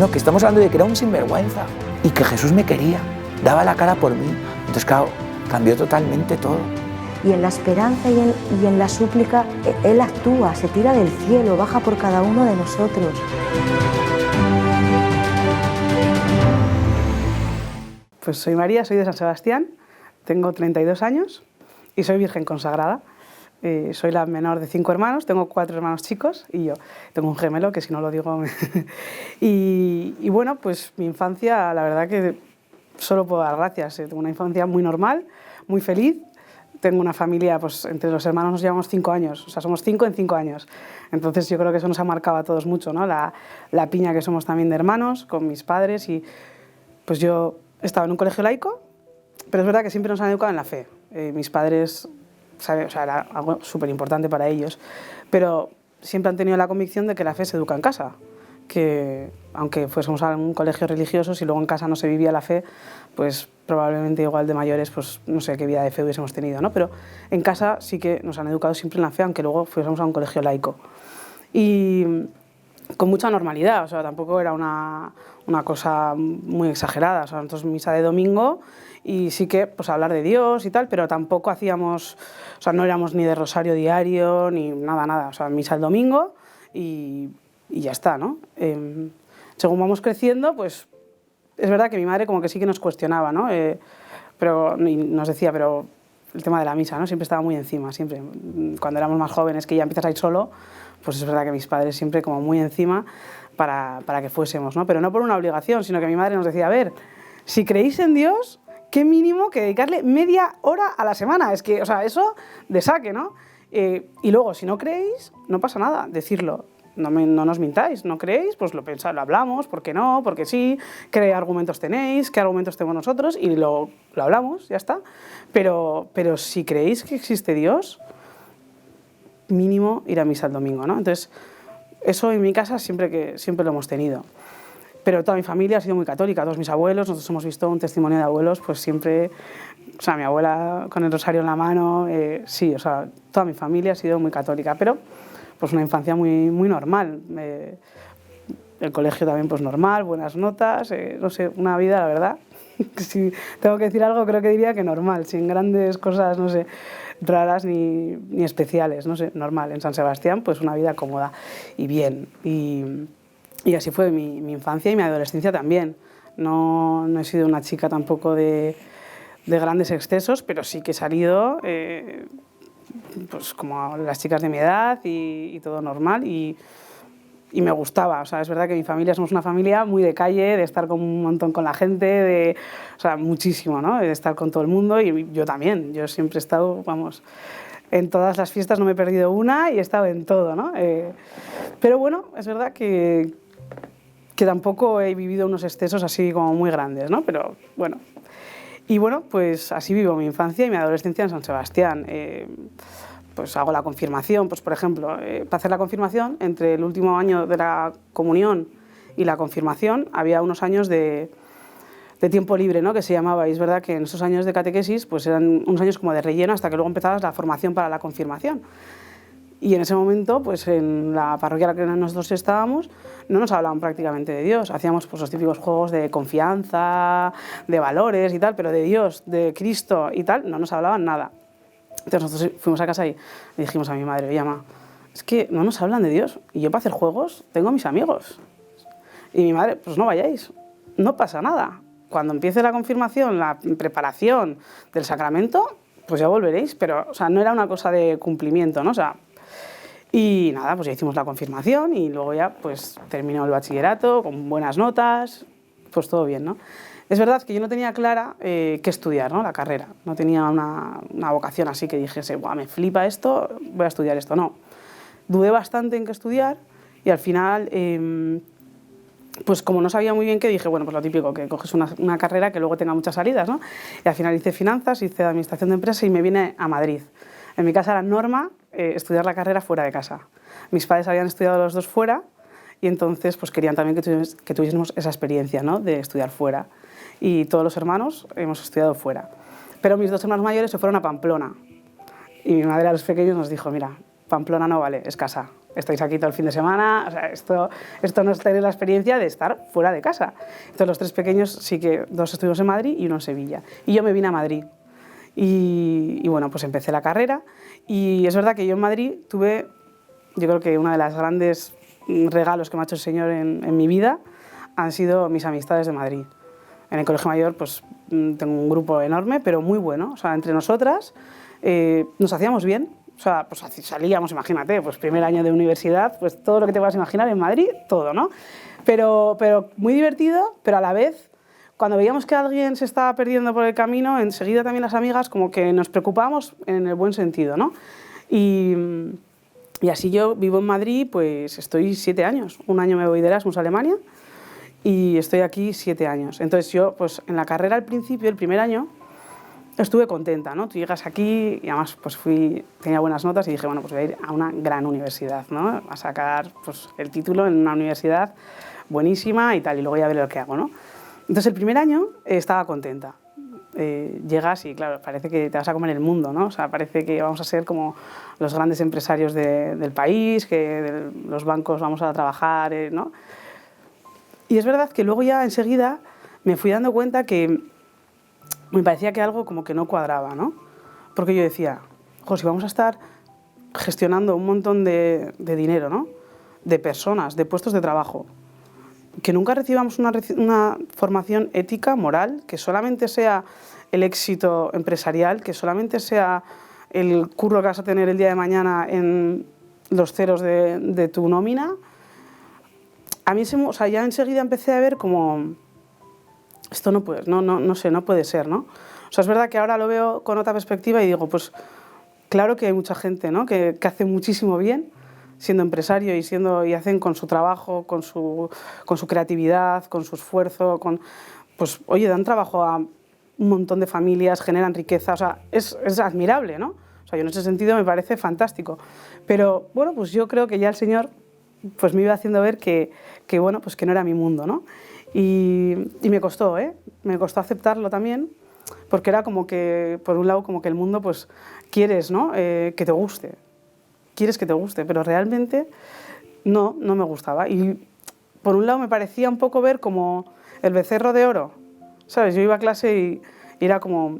no, que estamos hablando de que era un sinvergüenza y que Jesús me quería, daba la cara por mí. Entonces, claro, cambió totalmente todo. Y en la esperanza y en la súplica, Él actúa, se tira del cielo, baja por cada uno de nosotros. Pues soy María, soy de San Sebastián, tengo 32 años y soy virgen consagrada. Soy la menor de 5 hermanos, tengo 4 hermanos chicos y yo. Tengo un gemelo que si no lo digo... y bueno, pues mi infancia, la verdad que solo puedo dar gracias. Tengo una infancia muy normal, muy feliz. Tengo una familia, pues entre los hermanos nos llevamos 5 años, o sea, somos 5 en 5 años. Entonces yo creo que eso nos ha marcado a todos mucho, ¿no? La piña que somos también de hermanos, con mis padres. Y pues yo estaba en un colegio laico, pero es verdad que siempre nos han educado en la fe. Mis padres... O sea, era algo súper importante para ellos, pero siempre han tenido la convicción de que la fe se educa en casa, que aunque fuésemos a un colegio religioso, si luego en casa no se vivía la fe, pues probablemente igual de mayores, pues no sé qué vida de fe hubiésemos tenido, ¿no? Pero en casa sí que nos han educado siempre en la fe, aunque luego fuésemos a un colegio laico. Y con mucha normalidad, o sea, tampoco era una cosa muy exagerada. O sea, nosotros misa de domingo y sí que pues hablar de Dios y tal, pero tampoco hacíamos, o sea, no éramos ni de rosario diario ni nada, o sea, misa el domingo y ya está, ¿no? Según vamos creciendo, pues es verdad que mi madre como que sí que nos cuestionaba, ¿no? Pero y nos decía, pero el tema de la misa, ¿no? Siempre estaba muy encima, siempre. Cuando éramos más jóvenes, que ya empiezas a ir solo, pues es verdad que mis padres siempre como muy encima para que fuésemos, ¿no? Pero no por una obligación, sino que mi madre nos decía, a ver, si creéis en Dios, qué mínimo que dedicarle media hora a la semana. Es que, o sea, eso de saque, ¿no? Y luego, si no creéis, no pasa nada, decirlo. No nos mintáis, ¿no creéis? Pues lo pensamos, lo hablamos, ¿por qué no? ¿Por qué sí? ¿Qué argumentos tenéis? ¿Qué argumentos tenemos nosotros? Y lo hablamos, ya está. Pero si creéis que existe Dios, mínimo ir a misa el domingo, ¿no? Entonces, eso en mi casa siempre lo hemos tenido. Pero toda mi familia ha sido muy católica, todos mis abuelos, nosotros hemos visto un testimonio de abuelos, pues siempre, o sea, mi abuela con el rosario en la mano, sí, o sea, toda mi familia ha sido muy católica, pero pues una infancia muy, muy normal. El colegio también pues normal, buenas notas, no sé, una vida, la verdad, si tengo que decir algo creo que diría que normal, sin grandes cosas, no sé, raras ni especiales, no sé, normal. En San Sebastián pues una vida cómoda y bien. Y así fue mi infancia y mi adolescencia también. No he sido una chica tampoco de grandes excesos, pero sí que he salido pues como las chicas de mi edad y todo normal y me gustaba. O sea, es verdad que mi familia somos una familia muy de calle, de estar con un montón con la gente, o sea, muchísimo, ¿no? De estar con todo el mundo y yo también. Yo siempre he estado, vamos, en todas las fiestas no me he perdido una y he estado en todo, ¿no? Pero bueno, es verdad que tampoco he vivido unos excesos así como muy grandes, ¿no? Pero bueno. Y bueno, pues así vivo mi infancia y mi adolescencia en San Sebastián. Pues hago la confirmación, pues por ejemplo, para hacer la confirmación, entre el último año de la comunión y la confirmación, había unos años de tiempo libre, ¿no? Que se llamaba, y es verdad que en esos años de catequesis pues eran unos años como de relleno hasta que luego empezabas la formación para la confirmación. Y en ese momento, pues en la parroquia en la que nosotros estábamos, no nos hablaban prácticamente de Dios. Hacíamos pues los típicos juegos de confianza, de valores y tal, pero de Dios, de Cristo y tal, no nos hablaban nada. Entonces nosotros fuimos a casa y le dijimos a mi madre, oye, mamá, es que no nos hablan de Dios y yo para hacer juegos tengo a mis amigos. Y mi madre, pues no vayáis, no pasa nada. Cuando empiece la confirmación, la preparación del sacramento, pues ya volveréis, pero o sea, no era una cosa de cumplimiento, ¿no? O sea, y nada, pues ya hicimos la confirmación y luego ya pues terminó el bachillerato con buenas notas, pues todo bien, ¿no? Es verdad que yo no tenía clara qué estudiar, ¿no? La carrera. No tenía una vocación así que dijese, buah, me flipa esto, voy a estudiar esto. No. Dudé bastante en qué estudiar y al final, pues como no sabía muy bien qué, dije, bueno, pues lo típico, que coges una carrera que luego tenga muchas salidas, ¿no? Y al final hice finanzas, hice administración de empresas y me vine a Madrid. En mi casa era norma estudiar la carrera fuera de casa. Mis padres habían estudiado los dos fuera y entonces pues querían también que tuviésemos esa experiencia, ¿no? De estudiar fuera. Y todos los hermanos hemos estudiado fuera. Pero mis dos hermanos mayores se fueron a Pamplona. Y mi madre a los pequeños nos dijo, mira, Pamplona no vale, es casa. estáis aquí todo el fin de semana, o sea, esto no es tener la experiencia de estar fuera de casa. Entonces los 3 pequeños sí que 2 estuvimos en Madrid y 1 en Sevilla. Y yo me vine a Madrid. Y bueno, pues empecé la carrera y es verdad que yo en Madrid tuve, yo creo que uno de los grandes regalos que me ha hecho el Señor en mi vida han sido mis amistades de Madrid. En el Colegio Mayor pues tengo un grupo enorme, pero muy bueno, o sea, entre nosotras nos hacíamos bien, o sea, pues salíamos, imagínate, pues primer año de universidad, pues todo lo que te vas a imaginar en Madrid, todo, ¿no? Pero muy divertido, pero a la vez, cuando veíamos que alguien se estaba perdiendo por el camino, enseguida también las amigas como que nos preocupábamos en el buen sentido, ¿no? Y así yo vivo en Madrid, pues estoy 7 años. Un año me voy de Erasmus a Alemania y estoy aquí 7 años. Entonces yo, pues en la carrera al principio, el primer año, estuve contenta, ¿no? Tú llegas aquí y además pues tenía buenas notas y dije, bueno, pues voy a ir a una gran universidad, ¿no? A sacar pues, el título en una universidad buenísima y tal, y luego ya veré lo que hago, ¿no? Entonces el primer año estaba contenta. Llegas y claro, parece que te vas a comer el mundo, ¿no? O sea, parece que vamos a ser como los grandes empresarios del país, que los bancos vamos a trabajar, ¿no? Y es verdad que luego ya enseguida me fui dando cuenta que me parecía que algo como que no cuadraba, ¿no? Porque yo decía, si vamos a estar gestionando un montón de dinero, ¿no? De personas, de puestos de trabajo, que nunca recibamos una formación ética, moral, que solamente sea el éxito empresarial, que solamente sea el curro que vas a tener el día de mañana en los ceros de tu nómina. A mí o sea, ya enseguida empecé a ver como esto no puede, no sé, no puede ser, ¿no? O sea, es verdad que ahora lo veo con otra perspectiva y digo, pues claro que hay mucha gente, ¿no? que hace muchísimo bien siendo empresario y hacen con su trabajo, con su creatividad, con su esfuerzo, pues oye, dan trabajo a un montón de familias, generan riqueza, o sea, es admirable, ¿no? O sea, yo en ese sentido me parece fantástico. Pero bueno, pues yo creo que ya el Señor pues me iba haciendo ver que bueno, pues que no era mi mundo, ¿no? Y me costó, me costó aceptarlo también, porque era como que, por un lado, como que el mundo, pues quieres, ¿no? Que te guste. Quieres que te guste, pero realmente no me gustaba. Y por un lado me parecía un poco ver como el becerro de oro, ¿sabes? Yo iba a clase y era como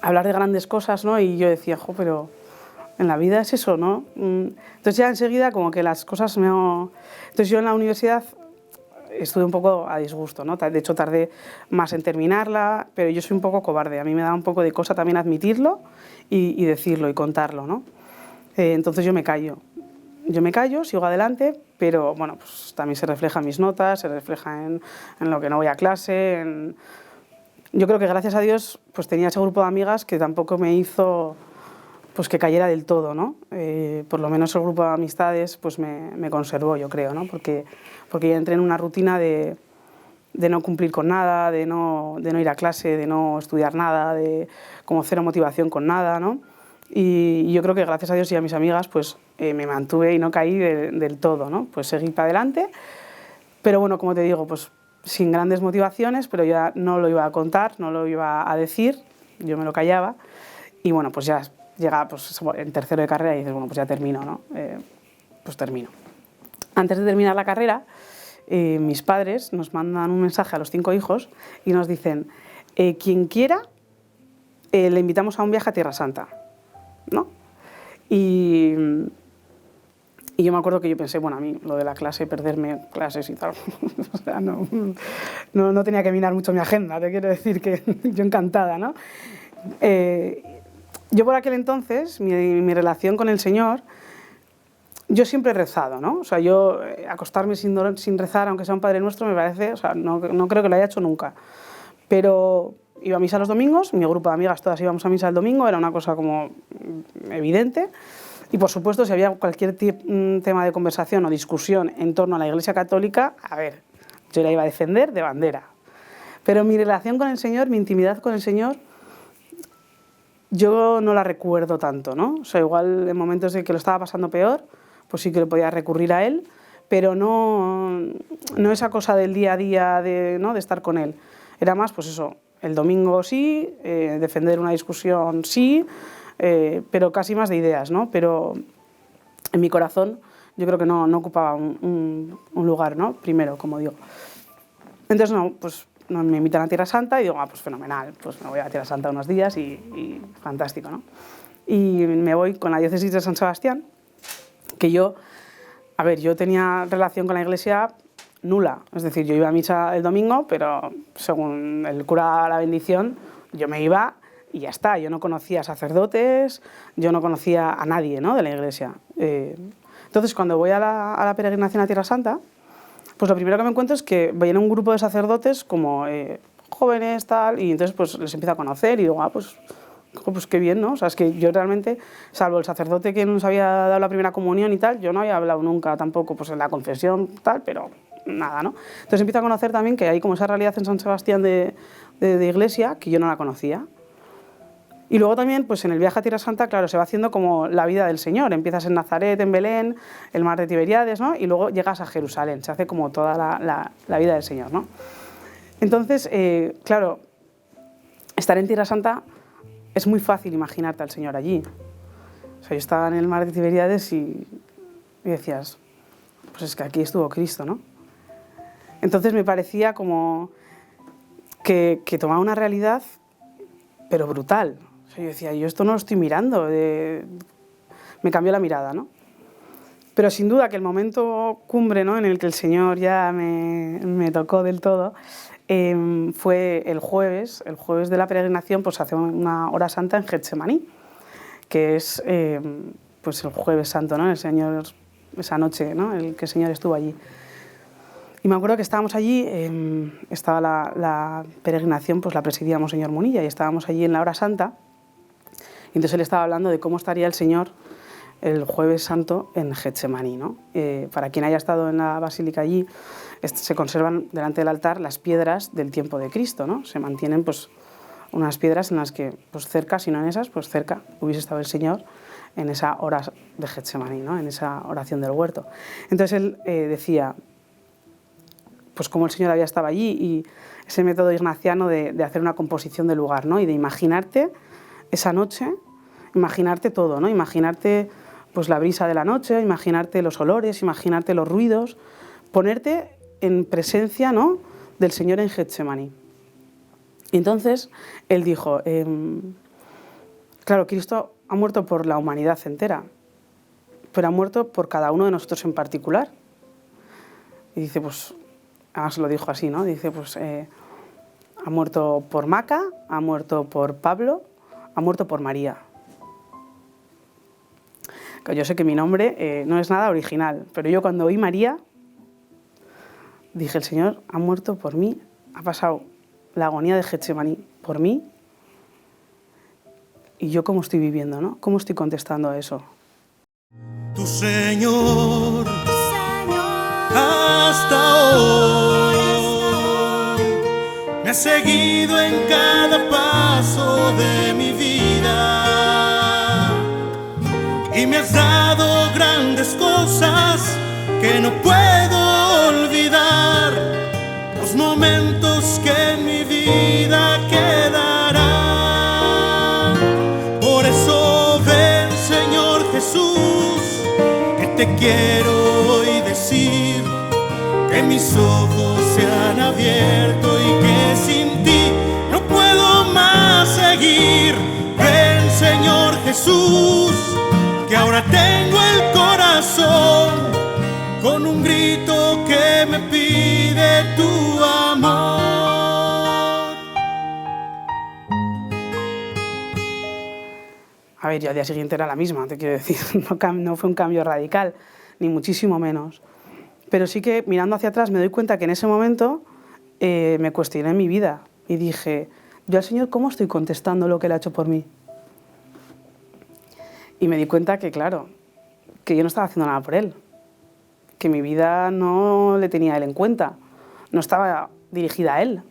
hablar de grandes cosas, ¿no? Y yo decía, pero en la vida es eso, ¿no? Entonces ya enseguida como que las cosas no... Entonces yo en la universidad estuve un poco a disgusto, ¿no? De hecho tardé más en terminarla, pero yo soy un poco cobarde. A mí me da un poco de cosa también admitirlo y decirlo y contarlo, ¿no? Entonces yo me callo, sigo adelante, pero bueno, pues también se refleja en mis notas, se refleja en lo que no voy a clase. Yo creo que gracias a Dios pues tenía ese grupo de amigas que tampoco me hizo pues que cayera del todo, ¿no? Por lo menos el grupo de amistades pues me conservó, yo creo, ¿no? Porque ya entré en una rutina de no cumplir con nada, de no ir a clase, de no estudiar nada, de como cero motivación con nada, ¿no? Y yo creo que gracias a Dios y a mis amigas pues me mantuve y no caí del todo, ¿no? Pues seguí para adelante, pero bueno, como te digo, pues sin grandes motivaciones, pero ya no lo iba a contar, no lo iba a decir, yo me lo callaba y bueno, pues ya llega pues, en tercero de carrera y dices, bueno, pues ya termino, ¿no? Pues termino. Antes de terminar la carrera, mis padres nos mandan un mensaje a los 5 hijos y nos dicen, quien quiera, le invitamos a un viaje a Tierra Santa, ¿no? Y yo me acuerdo que yo pensé, bueno, a mí lo de la clase, perderme clases y tal, o sea, no tenía que mirar mucho mi agenda, te quiero decir que yo encantada, ¿no? Yo por aquel entonces, mi relación con el Señor, yo siempre he rezado, ¿no? O sea, yo acostarme sin rezar, aunque sea un Padre Nuestro, me parece, o sea, no creo que lo haya hecho nunca. Pero iba a misa los domingos, mi grupo de amigas todas íbamos a misa el domingo, era una cosa como evidente. Y por supuesto, si había cualquier tema de conversación o discusión en torno a la Iglesia Católica, a ver, yo la iba a defender de bandera. Pero mi relación con el Señor, mi intimidad con el Señor, yo no la recuerdo tanto, ¿no? O sea, igual en momentos en que lo estaba pasando peor, pues sí que le podía recurrir a Él, pero no esa cosa del día a día de estar con Él. Era más, pues eso, el domingo sí, defender una discusión sí, pero casi más de ideas, ¿no? Pero en mi corazón yo creo que no ocupaba un lugar, ¿no? Primero, como digo. Entonces, pues me invitan a Tierra Santa y digo, pues fenomenal, pues me voy a Tierra Santa unos días y fantástico, ¿no? Y me voy con la diócesis de San Sebastián, que yo tenía relación con la iglesia nula, es decir, yo iba a misa el domingo, pero según el cura daba la bendición, yo me iba y ya está, yo no conocía a sacerdotes, yo no conocía a nadie, ¿no?, de la iglesia. Entonces, cuando voy a la peregrinación a Tierra Santa, pues lo primero que me encuentro es que viene un grupo de sacerdotes como jóvenes, tal, y entonces pues les empiezo a conocer y digo, pues qué bien, ¿no? O sea, es que yo realmente, salvo el sacerdote que nos había dado la primera comunión y tal, yo no había hablado nunca tampoco pues en la confesión, tal, pero nada, ¿no? Entonces empiezo a conocer también que hay como esa realidad en San Sebastián de iglesia que yo no la conocía. Y luego también, pues en el viaje a Tierra Santa, claro, se va haciendo como la vida del Señor. Empiezas en Nazaret, en Belén, el mar de Tiberíades, ¿no? Y luego llegas a Jerusalén. Se hace como toda la vida del Señor, ¿no? Entonces, claro, estar en Tierra Santa es muy fácil imaginarte al Señor allí. O sea, yo estaba en el mar de Tiberíades y decías, pues es que aquí estuvo Cristo, ¿no? Entonces me parecía como que tomaba una realidad, pero brutal. O sea, yo decía, yo esto no lo estoy mirando. Me cambió la mirada, ¿no? Pero sin duda que el momento cumbre, ¿no?, en el que el Señor ya me tocó del todo, fue el jueves de la peregrinación, pues hace una hora santa en Getsemaní, que es pues el jueves santo, ¿no?, el Señor, esa noche, ¿no?, el que el Señor estuvo allí. Y me acuerdo que estábamos allí, estaba la peregrinación, pues la presidía Monseñor Munilla, y estábamos allí en la hora santa, y entonces él estaba hablando de cómo estaría el Señor el jueves santo en Getsemaní, ¿no? Para quien haya estado en la basílica allí, se conservan delante del altar las piedras del tiempo de Cristo, ¿no? Se mantienen pues unas piedras en las que, pues cerca, si no en esas, pues cerca hubiese estado el Señor en esa hora de Getsemaní, ¿no?, en esa oración del huerto. Entonces él decía, pues cómo el Señor había estado allí, y ese método ignaciano de hacer una composición del lugar, ¿no?, y de imaginarte esa noche, imaginarte todo, ¿no?, imaginarte pues la brisa de la noche, imaginarte los olores, imaginarte los ruidos, ponerte en presencia, ¿no?, del Señor en Getsemaní. Y entonces él dijo, claro, Cristo ha muerto por la humanidad entera, pero ha muerto por cada uno de nosotros en particular. Y dice, pues, además lo dijo así, ¿no? Dice, pues, ha muerto por Maca, ha muerto por Pablo, ha muerto por María. Yo sé que mi nombre no es nada original, pero yo cuando oí María, dije, el Señor ha muerto por mí, ha pasado la agonía de Getsemaní por mí, y yo cómo estoy viviendo, ¿no? ¿Cómo estoy contestando a eso? Tu Señor, hasta hoy me ha seguido en cada paso de mi vida y me has dado grandes cosas que no puedo olvidar, los momentos que en mi vida quedarán. Por eso ven, Señor Jesús, que te quiero hoy decir que mis ojos se han abierto y que sin ti no puedo más seguir. Ven, Señor Jesús, que ahora tengo el corazón con un grito que me pide tu amor. A ver, yo al día siguiente era la misma, te quiero decir, no fue un cambio radical, ni muchísimo menos. Pero sí que mirando hacia atrás me doy cuenta que en ese momento me cuestioné mi vida y dije, yo al Señor, ¿cómo estoy contestando lo que Él ha hecho por mí? Y me di cuenta que, claro, que yo no estaba haciendo nada por Él, que mi vida no le tenía a Él en cuenta, no estaba dirigida a Él.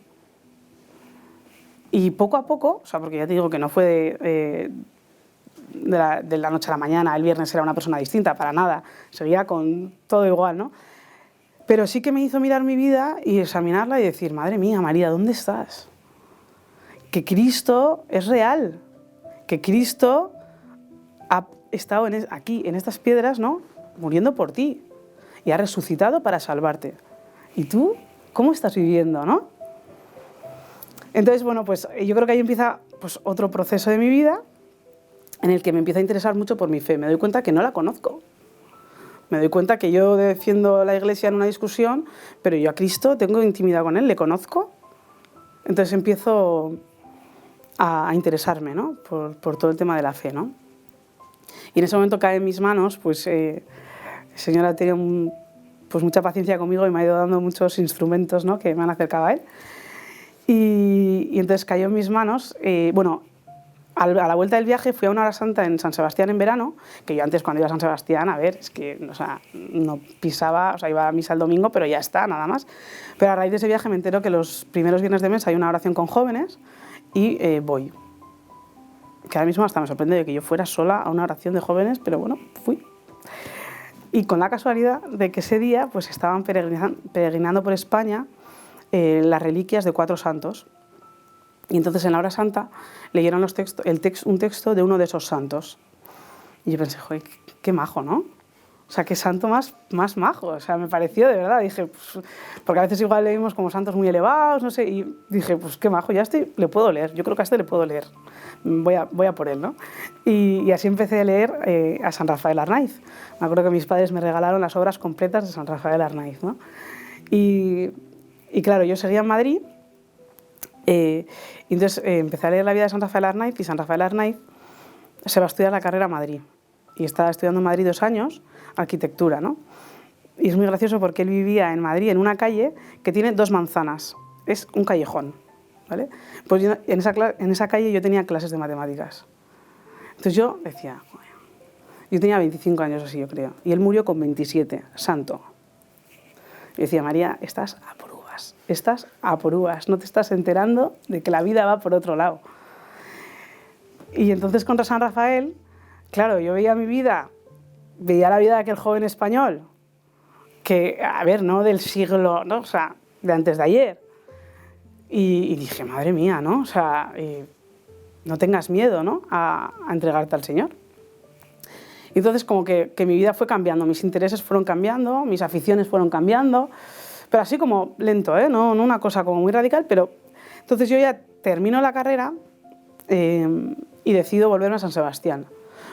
Y poco a poco, o sea, porque ya te digo que no fue de la noche a la mañana, el viernes era una persona distinta, para nada, seguía con todo igual, ¿no? Pero sí que me hizo mirar mi vida y examinarla y decir, madre mía, María, ¿dónde estás? Que Cristo es real, que Cristo ha estado aquí, en estas piedras, ¿no?, muriendo por ti y ha resucitado para salvarte. ¿Y tú cómo estás viviendo, no? Entonces, bueno, pues yo creo que ahí empieza pues, otro proceso de mi vida en el que me empiezo a interesar mucho por mi fe. Me doy cuenta que no la conozco. Me doy cuenta que yo defiendo la Iglesia en una discusión, pero yo a Cristo tengo intimidad con Él, le conozco. Entonces empiezo a interesarme, ¿no? por todo el tema de la fe, ¿no? Y en ese momento cae en mis manos, pues el Señor ha tenido pues mucha paciencia conmigo y me ha ido dando muchos instrumentos, ¿no? Que me han acercado a Él. Y entonces cayó en mis manos, bueno, a la vuelta del viaje fui a una hora santa en San Sebastián en verano, que yo antes cuando iba a San Sebastián, a ver, es que o sea, no pisaba, o sea, iba a misa el domingo, pero ya está, nada más. Pero a raíz de ese viaje me entero que los primeros viernes de mes hay una oración con jóvenes y voy. Que ahora mismo hasta me sorprende de que yo fuera sola a una oración de jóvenes, pero bueno, fui. Y con la casualidad de que ese día pues estaban peregrinando por España las reliquias de 4 santos. Y entonces en la hora santa leyeron un texto de uno de esos santos. Y yo pensé, joder, qué majo, ¿no? O sea, qué santo más majo. O sea, me pareció de verdad. Dije, pues, porque a veces igual leímos como santos muy elevados, no sé. Y dije, pues qué majo, ya le puedo leer. Yo creo que a este le puedo leer. Voy a por él, ¿no? Y así empecé a leer a San Rafael Arnaiz. Me acuerdo que mis padres me regalaron las obras completas de San Rafael Arnaiz, ¿no? Y claro, yo seguía en Madrid. Y entonces empecé a leer la vida de San Rafael Arnaiz y San Rafael Arnaiz se va a estudiar la carrera a Madrid. Y estaba estudiando en Madrid 2 años, arquitectura, ¿no? Y es muy gracioso porque él vivía en Madrid en una calle que tiene 2 manzanas. Es un callejón, ¿vale? Pues yo, en esa calle yo tenía clases de matemáticas. Entonces yo decía, bueno, yo tenía 25 años así, yo creo. Y él murió con 27, santo. Y decía, María, estás a por uvas, no te estás enterando de que la vida va por otro lado. Y entonces contra San Rafael, claro, yo veía mi vida, veía la vida de aquel joven español, que, a ver, no del siglo, ¿no? O sea, de antes de ayer. Y dije, madre mía, ¿no? O sea, no tengas miedo, ¿no? A entregarte al Señor. Y entonces como que mi vida fue cambiando, mis intereses fueron cambiando, mis aficiones fueron cambiando, pero así como lento, no una cosa como muy radical, pero entonces yo ya termino la carrera y decido volverme a San Sebastián.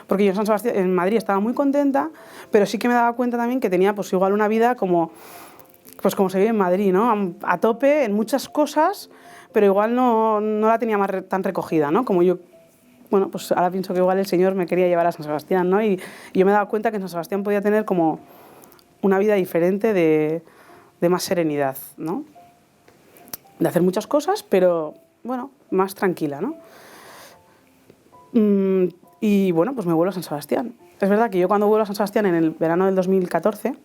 Porque yo en Madrid estaba muy contenta, pero sí que me daba cuenta también que tenía pues igual una vida como se vive en Madrid, ¿no? A tope en muchas cosas, pero igual no la tenía tan recogida, ¿no? Como yo, bueno, pues ahora pienso que igual el Señor me quería llevar a San Sebastián, ¿no? Y yo me daba cuenta que en San Sebastián podía tener como una vida diferente de más serenidad, ¿no? De hacer muchas cosas, pero, bueno, más tranquila, ¿no? Y, bueno, pues me vuelvo a San Sebastián. Es verdad que yo cuando vuelvo a San Sebastián en el verano del 2014,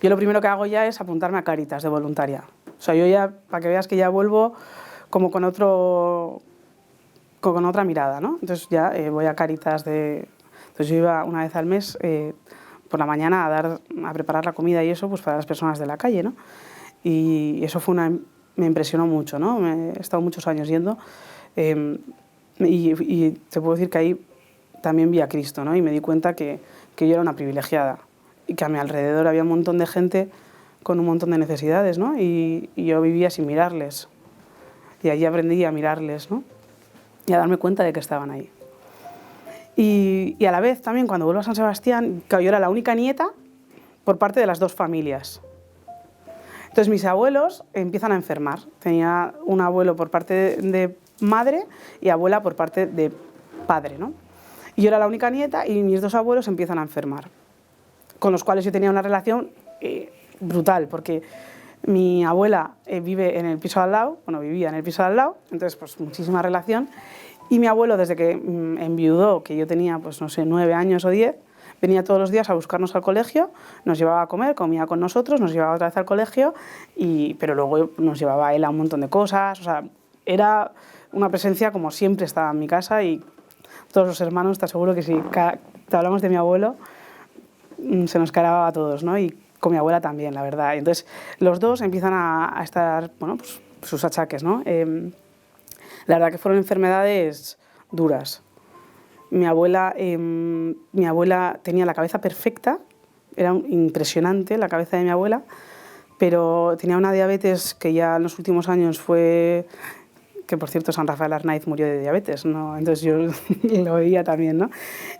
yo lo primero que hago ya es apuntarme a Cáritas de voluntaria. O sea, yo ya, para que veas que ya vuelvo como con otra mirada, ¿no? Entonces ya voy a Cáritas Entonces yo iba una vez al mes por la mañana a preparar la comida y eso pues para las personas de la calle, ¿no? Y eso me impresionó mucho, ¿no? He estado muchos años yendo y te puedo decir que ahí también vi a Cristo, ¿no? Y me di cuenta que yo era una privilegiada y que a mi alrededor había un montón de gente con un montón de necesidades, ¿no? Y yo vivía sin mirarles. Y allí aprendí a mirarles, ¿no? Y a darme cuenta de que estaban ahí. Y a la vez también cuando vuelvo a San Sebastián, yo era la única nieta por parte de las 2 familias. Entonces mis abuelos empiezan a enfermar. Tenía un abuelo por parte de madre y abuela por parte de padre, ¿no? Y yo era la única nieta y mis 2 abuelos empiezan a enfermar, con los cuales yo tenía una relación brutal, porque mi abuela vive en el piso de al lado, bueno, vivía en el piso de al lado, entonces pues muchísima relación. Y mi abuelo, desde que enviudó, que yo tenía, pues no sé, 9 años o 10, venía todos los días a buscarnos al colegio, nos llevaba a comer, comía con nosotros, nos llevaba otra vez al colegio, pero luego nos llevaba a él a un montón de cosas. O sea, era una presencia como siempre estaba en mi casa y todos los hermanos, te aseguro que si te hablamos de mi abuelo, se nos cargaba a todos, ¿no? Y con mi abuela también, la verdad. Y entonces los 2 empiezan a estar, bueno, pues sus achaques, ¿no? La verdad que fueron enfermedades duras. Mi abuela tenía la cabeza perfecta, era impresionante la cabeza de mi abuela, pero tenía una diabetes que ya en los últimos años fue, que por cierto San Rafael Arnaiz murió de diabetes, ¿no? Entonces yo lo veía también, ¿no?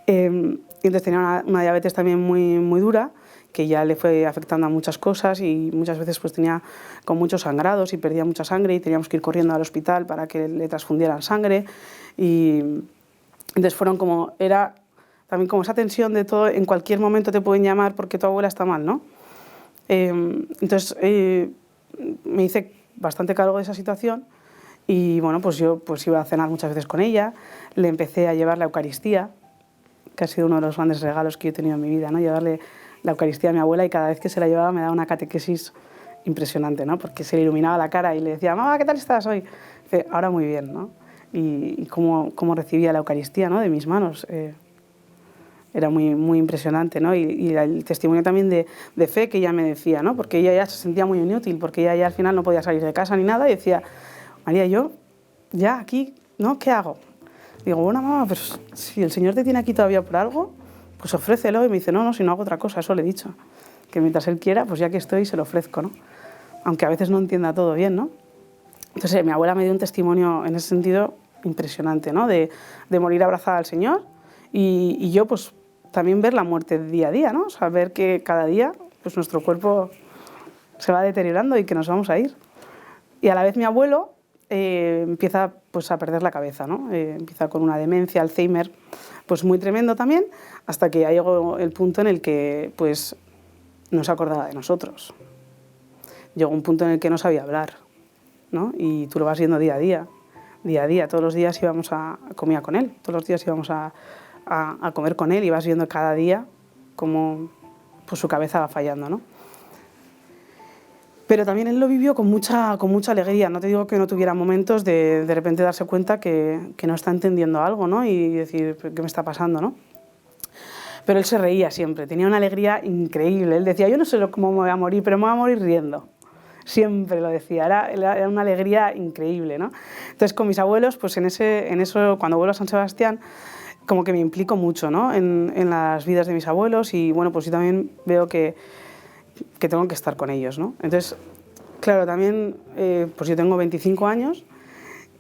Entonces tenía una diabetes también muy dura, que ya le fue afectando a muchas cosas y muchas veces pues tenía con muchos sangrados y perdía mucha sangre y teníamos que ir corriendo al hospital para que le transfundieran sangre. Y entonces era también como esa tensión de todo, en cualquier momento te pueden llamar porque tu abuela está mal, ¿no? Entonces me hice bastante cargo de esa situación y bueno, pues yo iba a cenar muchas veces con ella, le empecé a llevar la Eucaristía, que ha sido uno de los grandes regalos que he tenido en mi vida, ¿no? Llevarle la Eucaristía a mi abuela y cada vez que se la llevaba me daba una catequesis impresionante, ¿no? Porque se le iluminaba la cara y le decía, mamá, ¿qué tal estás hoy? Dice, ahora muy bien, ¿no? Y cómo recibía la Eucaristía, ¿no? De mis manos. Era muy impresionante, ¿no? Y el testimonio también de fe que ella me decía, ¿no? Porque ella ya se sentía muy inútil, porque ella ya al final no podía salir de casa ni nada y decía, María, yo ya aquí, ¿no? ¿Qué hago? Digo, bueno, mamá, pero si el Señor te tiene aquí todavía por algo, pues ofrécelo. Y me dice, no, si no hago otra cosa, eso le he dicho. Que mientras Él quiera, pues ya que estoy, se lo ofrezco, ¿no? Aunque a veces no entienda todo bien, ¿no? Entonces mi abuela me dio un testimonio en ese sentido impresionante, ¿no? De morir abrazada al Señor y yo pues también ver la muerte día a día, ¿no? O sea, ver que cada día pues nuestro cuerpo se va deteriorando y que nos vamos a ir. Y a la vez mi abuelo empieza pues a perder la cabeza, ¿no? Empieza con una demencia, Alzheimer, pues muy tremendo también, hasta que ya llegó el punto en el que pues no se acordaba de nosotros. Llegó un punto en el que no sabía hablar, ¿no? Y tú lo vas viendo día a día, todos los días comía con él, todos los días íbamos a comer con él y vas viendo cada día cómo pues, su cabeza va fallando, ¿no? Pero también él lo vivió con mucha alegría. No te digo que no tuviera momentos de repente darse cuenta que no está entendiendo algo, ¿no? Y decir, ¿qué me está pasando, no? Pero él se reía siempre, tenía una alegría increíble. Él decía, yo no sé cómo me voy a morir, pero me voy a morir riendo. Siempre lo decía, era una alegría increíble, ¿no? Entonces con mis abuelos, pues en eso, cuando vuelvo a San Sebastián, como que me implico mucho, ¿no? en las vidas de mis abuelos y bueno, pues yo también veo que tengo que estar con ellos, ¿no? Entonces, claro, también pues yo tengo 25 años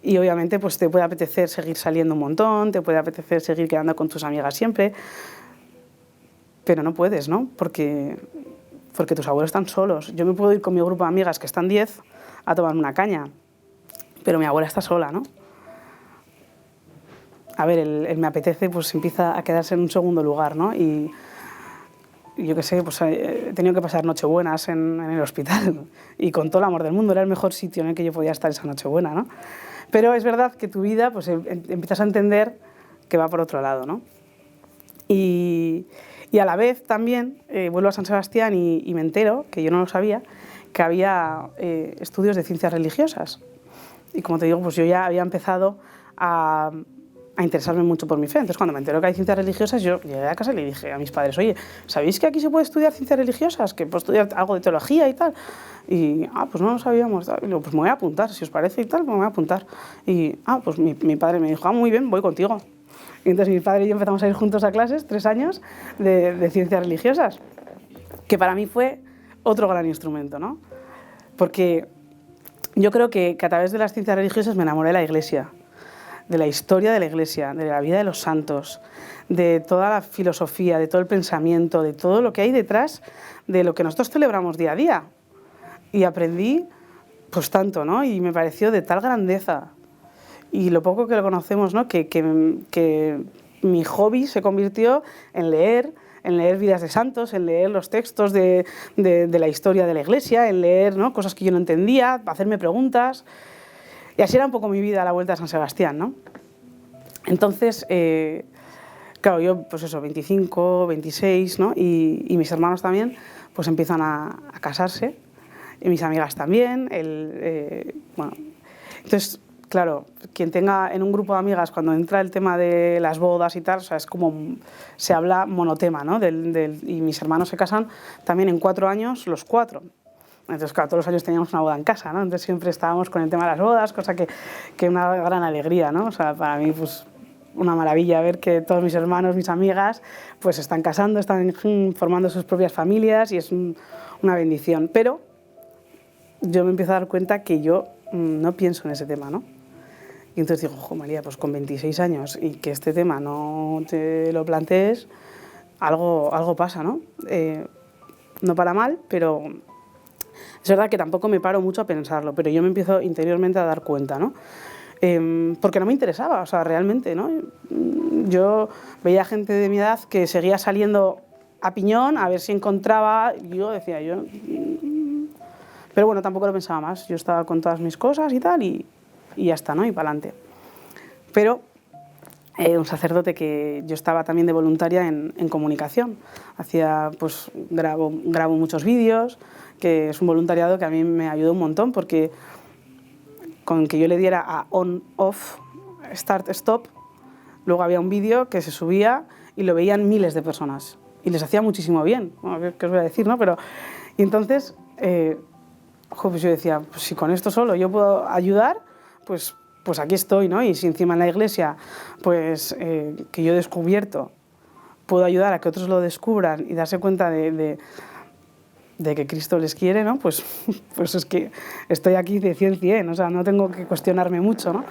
y obviamente pues te puede apetecer seguir saliendo un montón, te puede apetecer seguir quedando con tus amigas siempre, pero no puedes, ¿no? Porque tus abuelos están solos. Yo me puedo ir con mi grupo de amigas, que están 10, a tomar una caña, pero mi abuela está sola, ¿no? A ver, el me apetece pues empieza a quedarse en un segundo lugar, ¿no? Y yo qué sé, pues he tenido que pasar nochebuenas en el hospital y con todo el amor del mundo, era el mejor sitio en el que yo podía estar esa nochebuena, ¿no? Pero es verdad que tu vida, pues empiezas a entender que va por otro lado, ¿no? Y a la vez también vuelvo a San Sebastián y me entero, que yo no lo sabía, que había estudios de ciencias religiosas. Y como te digo, pues yo ya había empezado a interesarme mucho por mi fe. Entonces, cuando me entero que hay ciencias religiosas, yo llegué a casa y le dije a mis padres, oye, ¿sabéis que aquí se puede estudiar ciencias religiosas? Que puedo estudiar algo de teología y tal. Y, pues no lo sabíamos. Y luego, pues me voy a apuntar, si os parece y tal, me voy a apuntar. Y, pues mi padre me dijo, muy bien, voy contigo. Y entonces mi padre y yo empezamos a ir juntos a clases, 3 años de ciencias religiosas, que para mí fue otro gran instrumento, ¿no? Porque yo creo que a través de las ciencias religiosas me enamoré de la Iglesia, de la historia de la Iglesia, de la vida de los santos, de toda la filosofía, de todo el pensamiento, de todo lo que hay detrás de lo que nosotros celebramos día a día. Y aprendí pues tanto, ¿no? Y me pareció de tal grandeza. Y lo poco que lo conocemos, ¿no? Que mi hobby se convirtió en leer vidas de santos, en leer los textos de la historia de la Iglesia, en leer, ¿no? Cosas que yo no entendía, hacerme preguntas. Y así era un poco mi vida a la vuelta a San Sebastián, ¿no? Entonces, claro, yo, pues eso, 25, 26, ¿no? Y mis hermanos también, pues empiezan a casarse, y mis amigas también, bueno, entonces, claro, quien tenga en un grupo de amigas, cuando entra el tema de las bodas y tal, o sea, es como, se habla monotema, ¿no? Y mis hermanos se casan también en 4 años, los 4. Entonces, claro, todos los años teníamos una boda en casa, ¿no? Entonces siempre estábamos con el tema de las bodas, cosa que una gran alegría, ¿no? O sea, para mí, pues, una maravilla ver que todos mis hermanos, mis amigas, pues se están casando, están formando sus propias familias y es una bendición. Pero yo me empiezo a dar cuenta que yo no pienso en ese tema, ¿no? Y entonces digo, ojo María, pues con 26 años y que este tema no te lo plantees, algo pasa, ¿no? No para mal, pero es verdad que tampoco me paro mucho a pensarlo, pero yo me empiezo interiormente a dar cuenta, ¿no? Porque no me interesaba, o sea, realmente, ¿no? Yo veía gente de mi edad que seguía saliendo a piñón a ver si encontraba, y yo decía, pero bueno, tampoco lo pensaba más, yo estaba con todas mis cosas y tal, y ya está, ¿no? Y para adelante. Pero un sacerdote que yo estaba también de voluntaria en comunicación, pues grabo muchos vídeos, que es un voluntariado que a mí me ayudó un montón, porque con que yo le diera a on, off, start, stop, luego había un vídeo que se subía y lo veían miles de personas y les hacía muchísimo bien. Bueno, ¿qué os voy a decir, no? Pero, y entonces, pues yo decía, pues si con esto solo yo puedo ayudar, pues aquí estoy, ¿no? Y si encima en la iglesia, pues que yo he descubierto, puedo ayudar a que otros lo descubran y darse cuenta de que Cristo les quiere, ¿no? Pues es que estoy aquí de 100, o sea, no tengo que cuestionarme mucho, ¿no?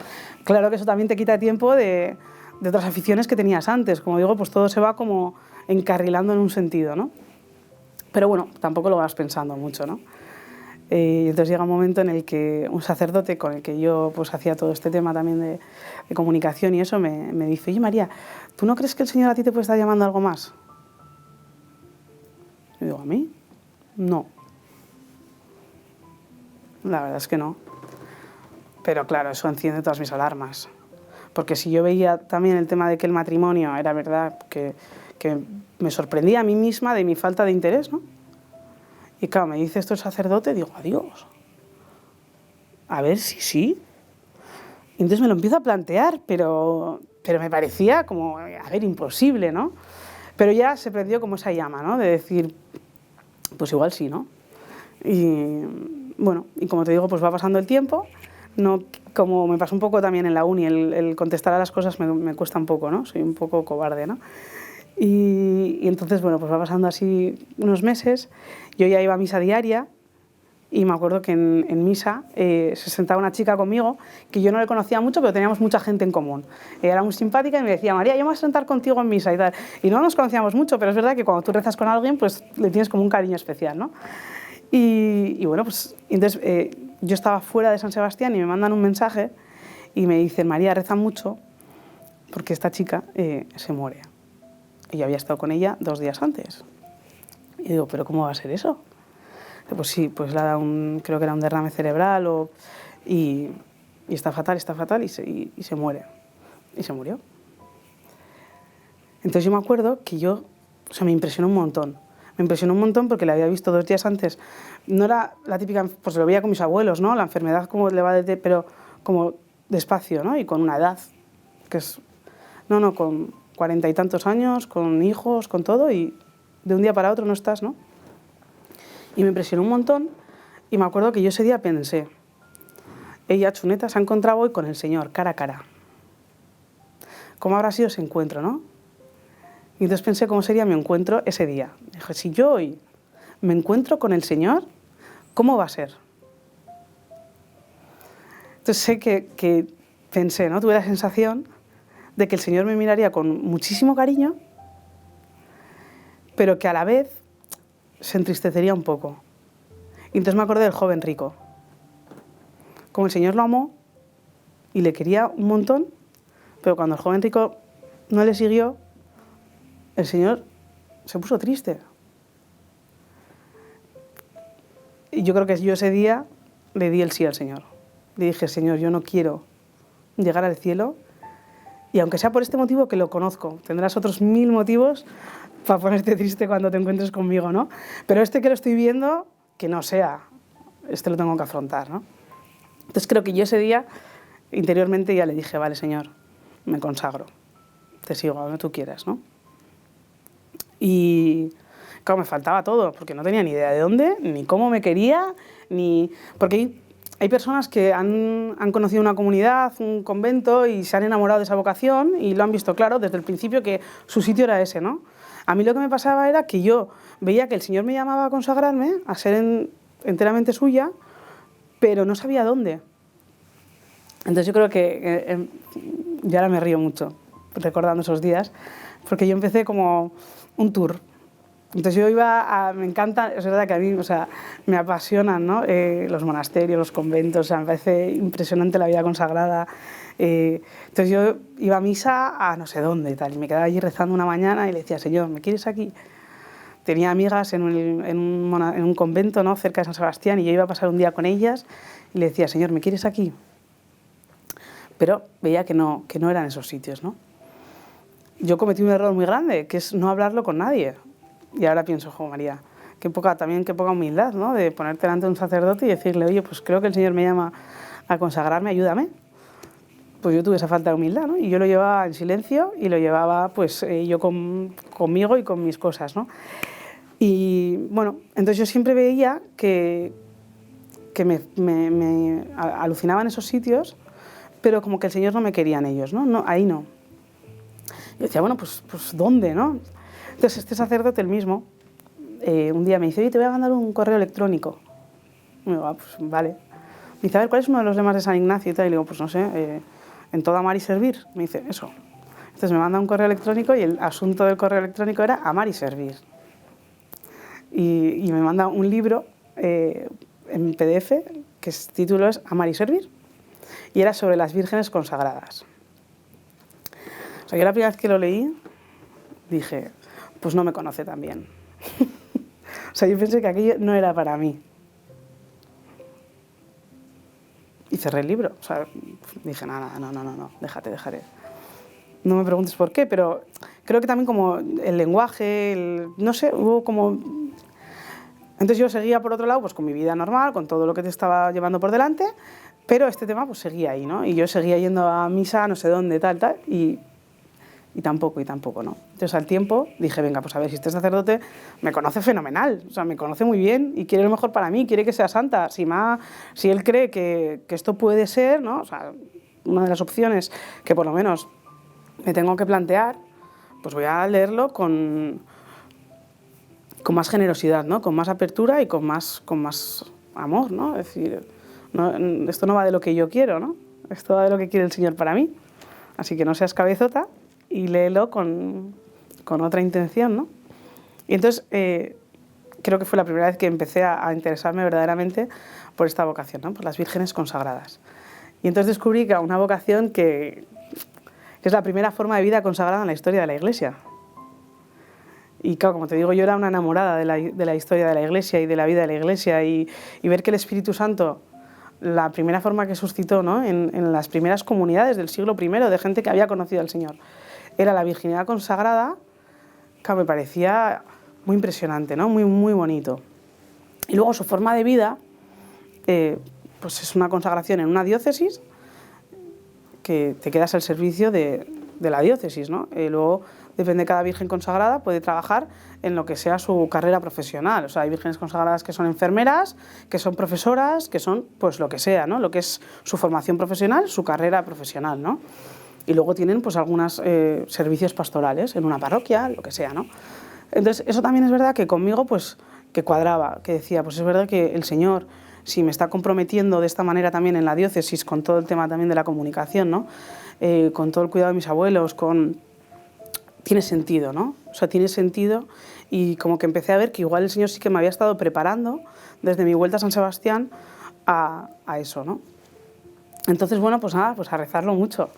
Claro que eso también te quita tiempo de otras aficiones que tenías antes. Como digo, pues todo se va como encarrilando en un sentido, ¿no? Pero bueno, tampoco lo vas pensando mucho, ¿no? Y entonces llega un momento en el que un sacerdote con el que yo pues hacía todo este tema también de comunicación y eso me dice, oye María, ¿tú no crees que el Señor a ti te puede estar llamando a algo más? Y digo, ¿a mí? No. La verdad es que no. Pero claro, eso enciende todas mis alarmas. Porque si yo veía también el tema de que el matrimonio era verdad, que me sorprendía a mí misma de mi falta de interés, ¿no? Y claro, me dice esto el sacerdote, digo, adiós. A ver si sí. Y entonces me lo empiezo a plantear, pero me parecía como, a ver, imposible, ¿no? Pero ya se prendió como esa llama, ¿no? De decir, pues igual sí, ¿no? Y bueno, y como te digo, pues va pasando el tiempo. No, como me pasó un poco también en la uni, el contestar a las cosas me cuesta un poco, ¿no? Soy un poco cobarde, ¿no? Y entonces, bueno, pues va pasando así unos meses. Yo ya iba a misa diaria y me acuerdo que en misa se sentaba una chica conmigo que yo no le conocía mucho, pero teníamos mucha gente en común. Ella era muy simpática y me decía, María, yo me voy a sentar contigo en misa y tal. Y no nos conocíamos mucho, pero es verdad que cuando tú rezas con alguien, pues le tienes como un cariño especial, ¿no? Y bueno, pues entonces yo estaba fuera de San Sebastián y me mandan un mensaje y me dicen, María, reza mucho porque esta chica se muere. Y yo había estado con ella 2 días antes. Y digo, ¿pero cómo va a ser eso? Pues sí, pues le ha dado creo que era un derrame cerebral y está fatal y se muere. Y se murió. Entonces yo me acuerdo que me impresionó un montón. Me impresionó un montón porque la había visto 2 días antes. No era la típica, pues lo veía con mis abuelos, ¿no? La enfermedad como le va pero como despacio, ¿no? Y con una edad que es, con 40 y tantos años, con hijos, con todo, y de un día para otro no estás, ¿no? Y me impresionó un montón y me acuerdo que yo ese día pensé, ella, Chuneta, se ha encontrado hoy con el Señor, cara a cara. ¿Cómo habrá sido ese encuentro, no? Y entonces pensé cómo sería mi encuentro ese día. Dije, si yo hoy me encuentro con el Señor, ¿cómo va a ser? Entonces sé que pensé, ¿no? Tuve la sensación de que el Señor me miraría con muchísimo cariño, pero que a la vez se entristecería un poco. Y entonces me acordé del joven rico. Como el Señor lo amó y le quería un montón, pero cuando el joven rico no le siguió, el Señor se puso triste. Y yo creo que yo ese día le di el sí al Señor. Le dije, Señor, yo no quiero llegar al cielo, y aunque sea por este motivo que lo conozco, tendrás otros 1000 motivos para ponerte triste cuando te encuentres conmigo, ¿no? Pero este que lo estoy viendo, que no sea, este lo tengo que afrontar, ¿no? Entonces creo que yo ese día, interiormente ya le dije, vale, Señor, me consagro, te sigo a donde tú quieras, ¿no? Y claro, me faltaba todo, porque no tenía ni idea de dónde, ni cómo me quería, porque hay personas que han conocido una comunidad, un convento y se han enamorado de esa vocación y lo han visto claro desde el principio que su sitio era ese, ¿no? A mí lo que me pasaba era que yo veía que el Señor me llamaba a consagrarme, a ser enteramente suya, pero no sabía dónde. Entonces yo creo que yo ahora me río mucho recordando esos días, porque yo empecé como un tour. Entonces yo me encanta, es verdad que a mí, o sea, me apasionan, ¿no? Los monasterios, los conventos, o sea, me parece impresionante la vida consagrada. Entonces yo iba a misa a no sé dónde y tal, y me quedaba allí rezando una mañana y le decía, Señor, ¿me quieres aquí? Tenía amigas en un convento, ¿no? Cerca de San Sebastián, y yo iba a pasar un día con ellas y le decía, Señor, ¿me quieres aquí? Pero veía que no eran esos sitios, ¿no? Yo cometí un error muy grande, que es no hablarlo con nadie. Y ahora pienso, jo, María, qué poca humildad, ¿no? De ponerte delante de un sacerdote y decirle, oye, pues creo que el Señor me llama a consagrarme, ayúdame. Pues yo tuve esa falta de humildad, ¿no? Y yo lo llevaba en silencio y lo llevaba, pues, yo conmigo y con mis cosas, ¿no? Y, bueno, entonces yo siempre veía que me alucinaban esos sitios, pero como que el Señor no me quería en ellos, ¿no? Ahí no. Yo decía, bueno, pues ¿dónde, no? Entonces este sacerdote, el mismo, un día me dice, oye, te voy a mandar un correo electrónico. Y me digo, pues vale. Me dice, a ver, ¿cuál es uno de los lemas de San Ignacio? Y tal. Y le digo, pues no sé, en todo amar y servir. Me dice, eso. Entonces me manda un correo electrónico y el asunto del correo electrónico era amar y servir. Y me manda un libro en PDF, que el título es Amar y servir. Y era sobre las vírgenes consagradas. O sea, yo la primera vez que lo leí, dije, pues no me conoce tan bien. O sea, yo pensé que aquello no era para mí. Y cerré el libro. O sea, dije, no, déjate. No me preguntes por qué, pero creo que también como el lenguaje, no sé, hubo como... Entonces yo seguía por otro lado, pues con mi vida normal, con todo lo que te estaba llevando por delante, pero este tema pues seguía ahí, ¿no? Y yo seguía yendo a misa, no sé dónde, tal, y tampoco, ¿no? Entonces al tiempo dije, venga, pues a ver, si este sacerdote me conoce fenomenal, o sea, me conoce muy bien y quiere lo mejor para mí, quiere que sea santa, si él cree que esto puede ser, ¿no? O sea, una de las opciones que por lo menos me tengo que plantear, pues voy a leerlo con más generosidad, ¿no? Con más apertura y con más amor, ¿no? Es decir, esto no va de lo que yo quiero, ¿no? Esto va de lo que quiere el Señor para mí. Así que no seas cabezota y léelo con otra intención, ¿no? Y entonces creo que fue la primera vez que empecé a interesarme verdaderamente por esta vocación, ¿no? Por las vírgenes consagradas. Y entonces descubrí que era una vocación que es la primera forma de vida consagrada en la historia de la Iglesia. Y claro, como te digo, yo era una enamorada de la historia de la Iglesia y de la vida de la Iglesia y ver que el Espíritu Santo, la primera forma que suscitó, ¿no? en las primeras comunidades del siglo I, de gente que había conocido al Señor, era la virginidad consagrada, que me parecía muy impresionante, ¿no? Muy bonito. Y luego su forma de vida, pues es una consagración en una diócesis, que te quedas al servicio de la diócesis, ¿no? Luego, depende de cada virgen consagrada, puede trabajar en lo que sea su carrera profesional. O sea, hay vírgenes consagradas que son enfermeras, que son profesoras, que son, pues, lo que sea, ¿no? Lo que es su formación profesional, su carrera profesional, ¿no? Y luego tienen, pues, algunos servicios pastorales en una parroquia, lo que sea, ¿no? Entonces, eso también es verdad que conmigo, pues, que cuadraba, que decía, pues es verdad que el Señor, si me está comprometiendo de esta manera también en la diócesis, con todo el tema también de la comunicación, ¿no? Con todo el cuidado de mis abuelos, tiene sentido, ¿no? O sea, tiene sentido y como que empecé a ver que igual el Señor sí que me había estado preparando desde mi vuelta a San Sebastián a eso, ¿no? Entonces, bueno, pues nada, pues a rezarlo mucho.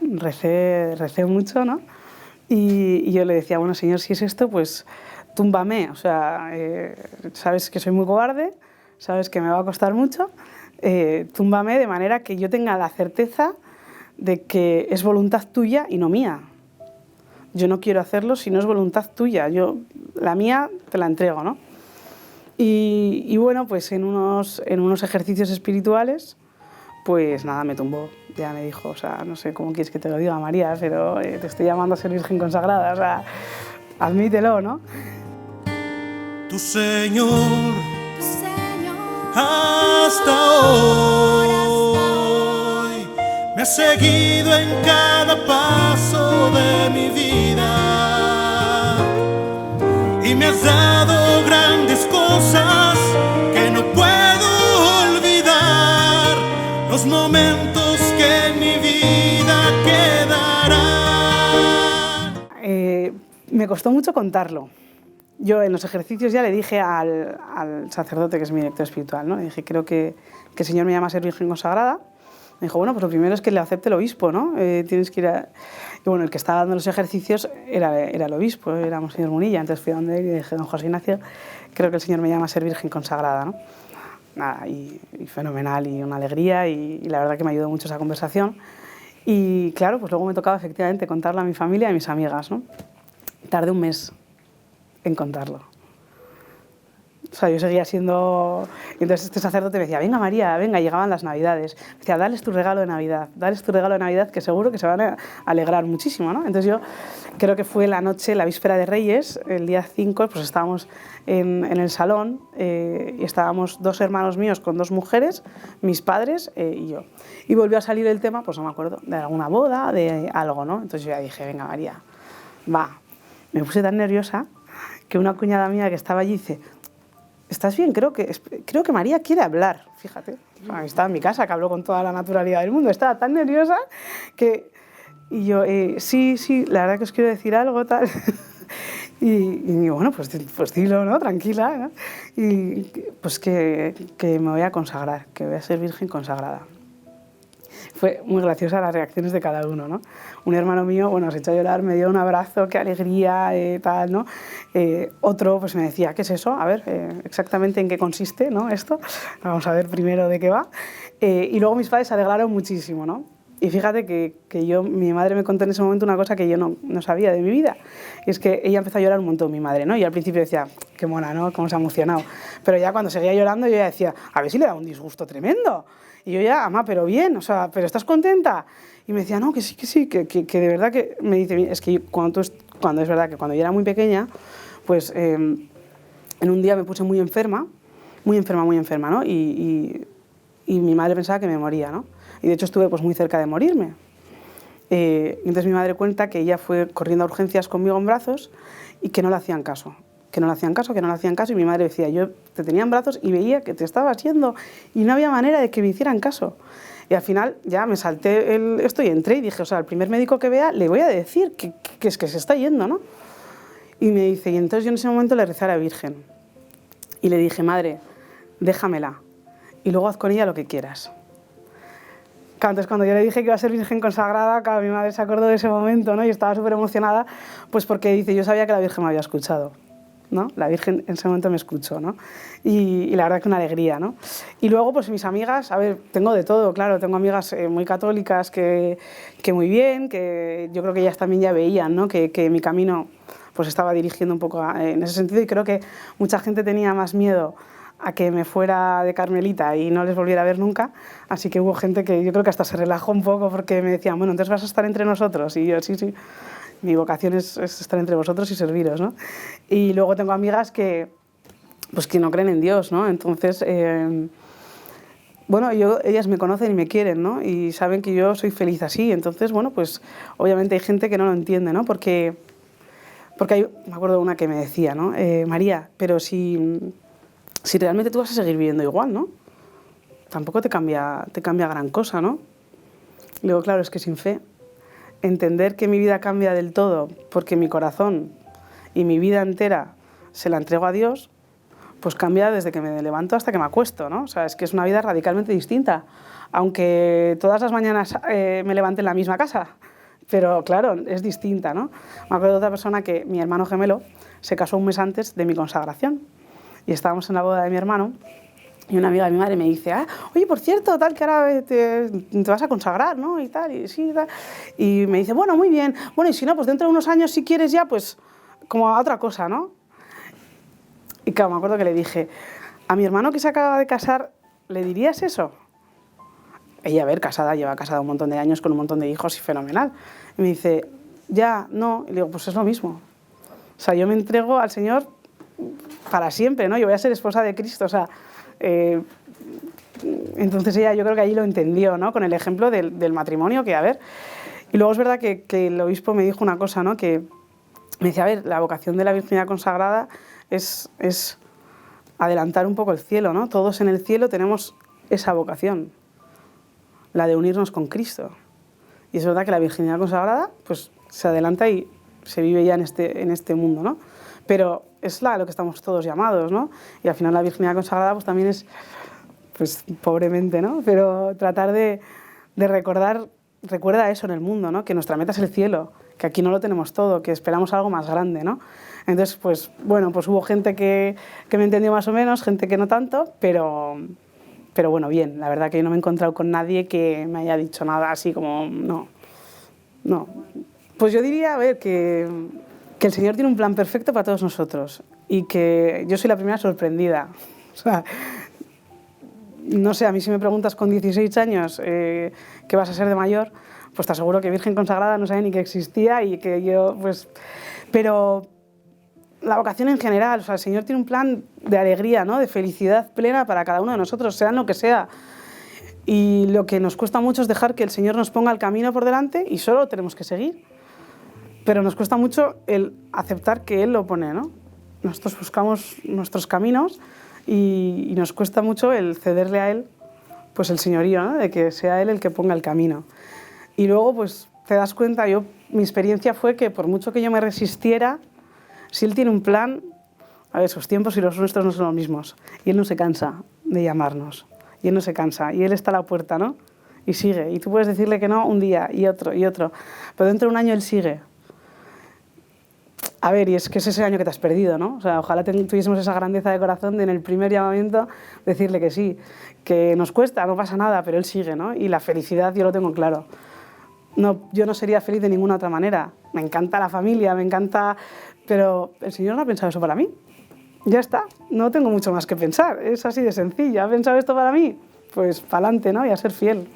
Recé mucho, ¿no? Y yo le decía, bueno, Señor, si es esto, pues túmbame. O sea, sabes que soy muy cobarde, sabes que me va a costar mucho, túmbame de manera que yo tenga la certeza de que es voluntad tuya y no mía. Yo no quiero hacerlo si no es voluntad tuya. La mía te la entrego, ¿no? Y bueno, pues en unos ejercicios espirituales, pues nada, me tumbó. Ya me dijo, o sea, no sé cómo quieres que te lo diga, María, pero te estoy llamando a ser virgen consagrada, o sea, admítelo, ¿no? Tu Señor hasta hoy. Me has seguido en cada paso de mi vida y me has dado grandes cosas que no puedo olvidar, los momentos que en mi vida quedarán. Me costó mucho contarlo. Yo en los ejercicios ya le dije al sacerdote, que es mi director espiritual, ¿no? Le dije, creo que el Señor me llama a ser virgen consagrada. Me dijo, bueno, pues lo primero es que le acepte el obispo, ¿no? Tienes que ir a... Y bueno, el que estaba dando los ejercicios era el obispo, era Monseñor Munilla. Entonces fui a donde él y le dije, don José Ignacio, creo que el Señor me llama a ser virgen consagrada, ¿no? Nada, y fenomenal, y una alegría, y la verdad que me ayudó mucho esa conversación. Y claro, pues luego me tocaba efectivamente contarlo a mi familia y a mis amigas, ¿no? Tardé un mes en contarlo. O sea, yo seguía siendo... Y entonces este sacerdote me decía, venga María, venga, llegaban las Navidades. Me decía, dales tu regalo de Navidad, que seguro que se van a alegrar muchísimo, ¿no? Entonces yo creo que fue la noche, la víspera de Reyes, el día 5, pues estábamos en el salón y estábamos 2 hermanos míos con 2 mujeres, mis padres y yo. Y volvió a salir el tema, pues no me acuerdo, de alguna boda, de algo, ¿no? Entonces yo ya dije, venga María, va. Me puse tan nerviosa que una cuñada mía que estaba allí dice, ¿estás bien? Creo que María quiere hablar, fíjate. Estaba en mi casa, que habló con toda la naturalidad del mundo. Estaba tan nerviosa que... Y yo, sí, la verdad que os quiero decir algo, tal. y bueno, pues dilo, ¿no? Tranquila, ¿no? Y pues que me voy a consagrar, que voy a ser virgen consagrada. Fue muy graciosa las reacciones de cada uno, ¿no? Un hermano mío, bueno, se echó a llorar, me dio un abrazo, qué alegría, tal, ¿no? Otro pues me decía, ¿qué es eso? A ver, exactamente en qué consiste, ¿no? Esto, vamos a ver primero de qué va. Y luego mis padres se alegraron muchísimo, ¿no? Y fíjate que mi madre me contó en ese momento una cosa que yo no sabía de mi vida. Y es que ella empezó a llorar un montón, mi madre, ¿no? Y al principio decía, qué mona, ¿no? Cómo se ha emocionado. Pero ya cuando seguía llorando, yo ya decía, a ver si le da un disgusto tremendo. Y yo ya, mamá, pero bien, o sea, ¿pero estás contenta? Y me decía, no, que sí, que de verdad que... Me dice, es que cuando es verdad que cuando yo era muy pequeña, pues en un día me puse muy enferma, ¿no? Y mi madre pensaba que me moría, ¿no? Y de hecho estuve pues muy cerca de morirme. Y entonces mi madre cuenta que ella fue corriendo a urgencias conmigo en brazos y que no le hacían caso. Que no le hacían caso, y mi madre decía, yo te tenía en brazos y veía que te estabas yendo y no había manera de que me hicieran caso. Y al final ya me salté esto y entré y dije, o sea, al primer médico que vea le voy a decir que es que se está yendo, ¿no? Y me dice, y entonces yo en ese momento le recé a la Virgen y le dije, madre, déjamela y luego haz con ella lo que quieras. Claro, entonces cuando yo le dije que iba a ser virgen consagrada, claro, mi madre se acordó de ese momento, ¿no? Y estaba súper emocionada, pues porque dice, yo sabía que la Virgen me había escuchado, ¿no? La Virgen en ese momento me escuchó, ¿no? Y la verdad que una alegría, ¿no? Y luego, pues mis amigas, a ver, tengo de todo, claro, tengo amigas muy católicas que muy bien, que yo creo que ellas también ya veían, ¿no? Que mi camino pues estaba dirigiendo un poco en ese sentido, y creo que mucha gente tenía más miedo a que me fuera de Carmelita y no les volviera a ver nunca, así que hubo gente que yo creo que hasta se relajó un poco porque me decían, bueno, entonces vas a estar entre nosotros, y yo, sí, mi vocación es estar entre vosotros y serviros, ¿no? Y luego tengo amigas que no creen en Dios, ¿no? Entonces, bueno, ellas me conocen y me quieren, ¿no? Y saben que yo soy feliz así, entonces, bueno, pues obviamente hay gente que no lo entiende, ¿no? Porque me acuerdo de una que me decía, ¿no? María, pero si realmente tú vas a seguir viviendo igual, ¿no? Tampoco te cambia gran cosa, ¿no? Y luego, claro, es que sin fe, entender que mi vida cambia del todo porque mi corazón y mi vida entera se la entrego a Dios, pues cambia desde que me levanto hasta que me acuesto, ¿no? O sea, es que es una vida radicalmente distinta, aunque todas las mañanas me levante en la misma casa, pero claro, es distinta, ¿no? Me acuerdo de otra persona que mi hermano gemelo se casó un mes antes de mi consagración y estábamos en la boda de mi hermano y una amiga de mi madre me dice, oye, por cierto, tal, que ahora te vas a consagrar, ¿no? Y tal, y sí, tal. Y me dice, bueno, muy bien, bueno, y si no, pues dentro de unos años, si quieres ya, pues como a otra cosa, ¿no? Y claro, me acuerdo que le dije, a mi hermano que se acaba de casar, ¿le dirías eso? Ella, a ver, lleva casada un montón de años con un montón de hijos y fenomenal. Y me dice, ya, no. Y le digo, pues es lo mismo. O sea, yo me entrego al Señor para siempre, ¿no? Yo voy a ser esposa de Cristo, o sea, Entonces ella, yo creo que allí lo entendió, ¿no? Con el ejemplo del matrimonio, que a ver. Y luego es verdad que el obispo me dijo una cosa, ¿no? Que me decía, a ver, la vocación de la virginidad consagrada es adelantar un poco el cielo, ¿no? Todos en el cielo tenemos esa vocación, la de unirnos con Cristo. Y es verdad que la virginidad consagrada pues, se adelanta y se vive ya en este mundo, ¿no? Pero es a lo que estamos todos llamados, ¿no? Y al final la virginidad consagrada pues, también es, pues pobremente, ¿no? Pero tratar de recordar, recuerda eso en el mundo, ¿no? Que nuestra meta es el cielo, que aquí no lo tenemos todo, que esperamos algo más grande, ¿no? Entonces, pues bueno, pues hubo gente que me entendió más o menos, gente que no tanto, pero bueno, bien, la verdad que yo no me he encontrado con nadie que me haya dicho nada así como, no. Pues yo diría, a ver, que el Señor tiene un plan perfecto para todos nosotros y que yo soy la primera sorprendida. O sea, no sé, a mí si me preguntas con 16 años qué vas a ser de mayor, pues te aseguro que Virgen Consagrada no sabía ni que existía y que yo, pues... Pero la vocación en general, o sea, el Señor tiene un plan de alegría, ¿no? De felicidad plena para cada uno de nosotros, sea lo que sea. Y lo que nos cuesta mucho es dejar que el Señor nos ponga el camino por delante y solo lo tenemos que seguir. Pero nos cuesta mucho el aceptar que Él lo pone, ¿no? Nosotros buscamos nuestros caminos y nos cuesta mucho el cederle a Él pues el señorío, ¿no? De que sea Él el que ponga el camino. Y luego pues te das cuenta, mi experiencia fue que por mucho que yo me resistiera, si Él tiene un plan, a ver, sus tiempos y los nuestros no son los mismos. Y Él no se cansa de llamarnos. Y Él no se cansa. Y Él está a la puerta, ¿no? Y sigue. Y tú puedes decirle que no un día y otro y otro. Pero dentro de un año Él sigue. A ver, y es que es ese año que te has perdido, ¿no? O sea, ojalá tuviésemos esa grandeza de corazón de en el primer llamamiento decirle que sí. Que nos cuesta, no pasa nada, pero Él sigue, ¿no? Y la felicidad yo lo tengo claro. No, yo no sería feliz de ninguna otra manera. Me encanta la familia, me encanta... Pero el Señor no ha pensado eso para mí. Ya está, no tengo mucho más que pensar. Es así de sencillo. ¿Ha pensado esto para mí? Pues para adelante, ¿no? Y a ser fiel.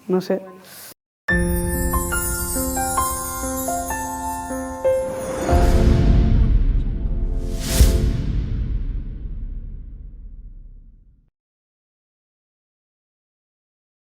No sé.